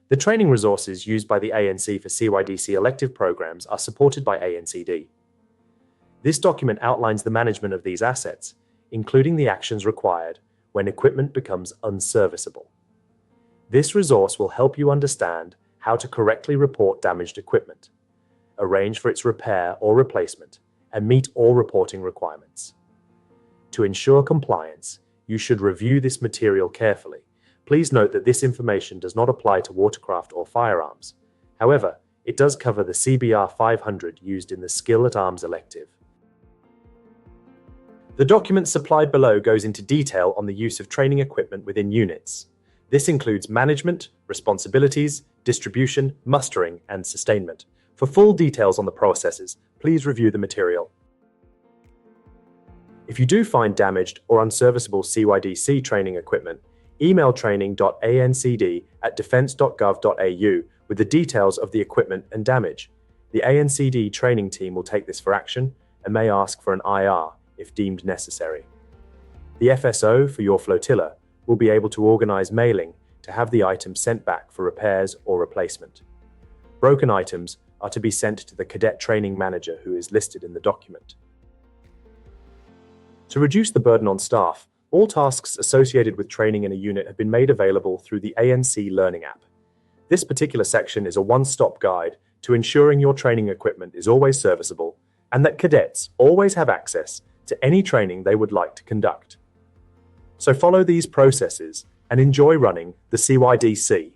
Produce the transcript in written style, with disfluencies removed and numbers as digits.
The training resources used by the ANC for CYDC elective programs are supported by ANCD. This document outlines the management of these assets, including the actions required when equipment becomes unserviceable. This resource will help you understand how to correctly report damaged equipment, arrange for its repair or replacement, and meet all reporting requirements. To ensure compliance, you should review this material carefully. Please note that this information does not apply to watercraft or firearms. However, it does cover the CBR 500 used in the Skill at Arms elective. The document supplied below goes into detail on the use of training equipment within units. This includes management, responsibilities, distribution, mustering, and sustainment. For full details on the processes, please review the material. If you do find damaged or unserviceable CYDC training equipment, email training.ancd@defence.gov.au with the details of the equipment and damage. The ANCD training team will take this for action and may ask for an IR if deemed necessary. The FSO for your flotilla will be able to organise mailing to have the item sent back for repairs or replacement. Broken items are to be sent to the cadet training manager who is listed in the document. To reduce the burden on staff, all tasks associated with training in a unit have been made available through the ANC Learning app. This particular section is a one-stop guide to ensuring your training equipment is always serviceable and that cadets always have access to any training they would like to conduct. So follow these processes and enjoy running the CYDC.